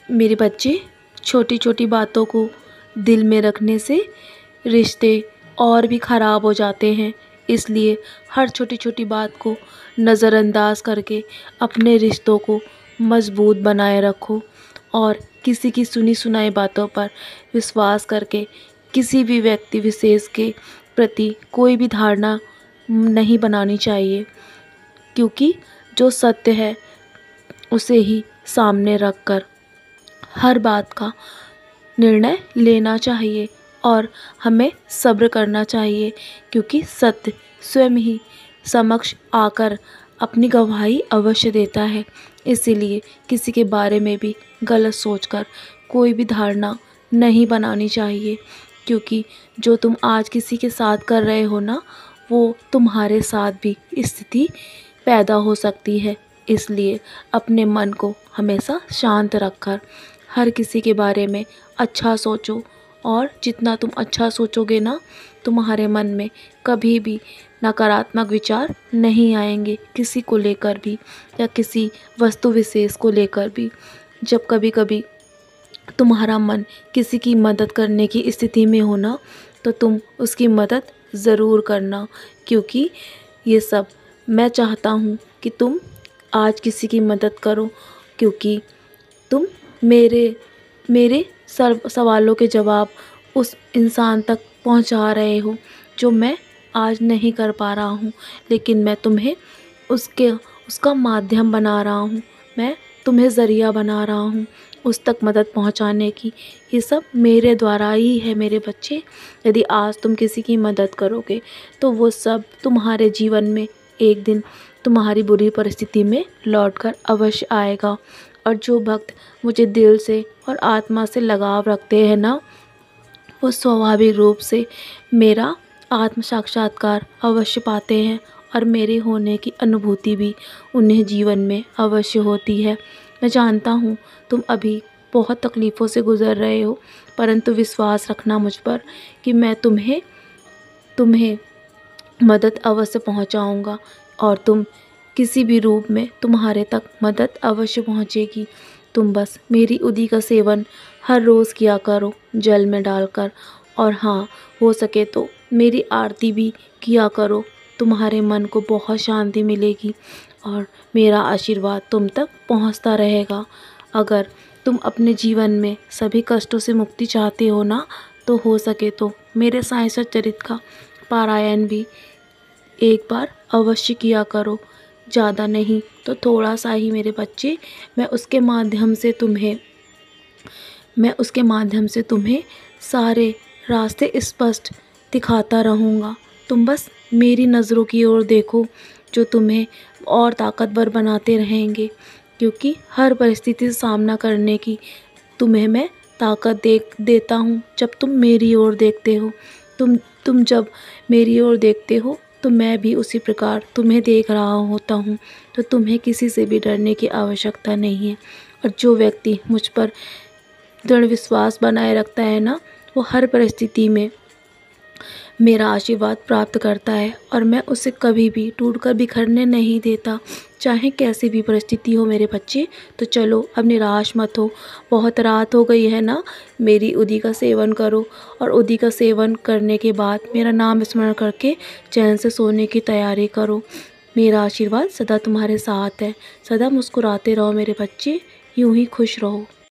मेरे बच्चे, छोटी छोटी बातों को दिल में रखने से रिश्ते और भी ख़राब हो जाते हैं। इसलिए हर छोटी छोटी बात को नज़रअंदाज करके अपने रिश्तों को मज़बूत बनाए रखो और किसी की सुनी सुनाई बातों पर विश्वास करके किसी भी व्यक्ति विशेष के प्रति कोई भी धारणा नहीं बनानी चाहिए, क्योंकि जो सत्य है उसे ही सामने रखकर हर बात का निर्णय लेना चाहिए और हमें सब्र करना चाहिए, क्योंकि सत्य स्वयं ही समक्ष आकर अपनी गवाही अवश्य देता है। इसीलिए किसी के बारे में भी गलत सोचकर कोई भी धारणा नहीं बनानी चाहिए, क्योंकि जो तुम आज किसी के साथ कर रहे हो ना, वो तुम्हारे साथ भी स्थिति पैदा हो सकती है। इसलिए अपने मन को हमेशा शांत रखकर हर किसी के बारे में अच्छा सोचो, और जितना तुम अच्छा सोचोगे ना, तुम्हारे मन में कभी भी नकारात्मक विचार नहीं आएंगे, किसी को लेकर भी या किसी वस्तु विशेष को लेकर भी। जब कभी कभी तुम्हारा मन किसी की मदद करने की स्थिति में हो ना, तो तुम उसकी मदद ज़रूर करना, क्योंकि ये सब मैं चाहता हूँ कि तुम आज किसी की मदद करो, क्योंकि तुम मेरे मेरे सवालों के जवाब उस इंसान तक पहुंचा रहे हो जो मैं आज नहीं कर पा रहा हूं, लेकिन मैं तुम्हें उसका माध्यम बना रहा हूं, मैं तुम्हें ज़रिया बना रहा हूं उस तक मदद पहुंचाने की। ये सब मेरे द्वारा ही है मेरे बच्चे। यदि आज तुम किसी की मदद करोगे तो वो सब तुम्हारे जीवन में एक दिन तुम्हारी बुरी परिस्थिति में लौटकर अवश्य आएगा। और जो भक्त मुझे दिल से और आत्मा से लगाव रखते हैं ना, वो स्वाभाविक रूप से मेरा आत्म साक्षात्कार अवश्य पाते हैं और मेरे होने की अनुभूति भी उन्हें जीवन में अवश्य होती है। मैं जानता हूँ तुम अभी बहुत तकलीफ़ों से गुज़र रहे हो, परंतु विश्वास रखना मुझ पर कि मैं तुम्हें मदद अवश्य पहुँचाऊँगा और तुम किसी भी रूप में तुम्हारे तक मदद अवश्य पहुँचेगी। तुम बस मेरी उदी का सेवन हर रोज़ किया करो जल में डालकर, और हाँ, हो सके तो मेरी आरती भी किया करो। तुम्हारे मन को बहुत शांति मिलेगी और मेरा आशीर्वाद तुम तक पहुँचता रहेगा। अगर तुम अपने जीवन में सभी कष्टों से मुक्ति चाहते हो ना, तो हो सके तो मेरे साईं सच्चरित्र का पारायण भी एक बार अवश्य किया करो। ज़्यादा नहीं तो थोड़ा सा ही मेरे बच्चे, मैं उसके माध्यम से तुम्हें सारे रास्ते स्पष्ट दिखाता रहूँगा। तुम बस मेरी नज़रों की ओर देखो जो तुम्हें और ताकतवर बनाते रहेंगे, क्योंकि हर परिस्थिति से सामना करने की तुम्हें मैं ताकत देता हूँ जब तुम मेरी ओर देखते हो। तुम जब मेरी ओर देखते हो तो मैं भी उसी प्रकार तुम्हें देख रहा होता हूँ, तो तुम्हें किसी से भी डरने की आवश्यकता नहीं है। और जो व्यक्ति मुझ पर दृढ़ विश्वास बनाए रखता है ना, वो हर परिस्थिति में मेरा आशीर्वाद प्राप्त करता है और मैं उसे कभी भी टूटकर बिखरने नहीं देता, चाहे कैसी भी परिस्थिति हो मेरे बच्चे। तो चलो अब निराश मत हो, बहुत रात हो गई है ना, मेरी उदी का सेवन करो और उदी का सेवन करने के बाद मेरा नाम स्मरण करके चैन से सोने की तैयारी करो। मेरा आशीर्वाद सदा तुम्हारे साथ है। सदा मुस्कुराते रहो मेरे बच्चे, यूं ही खुश रहो।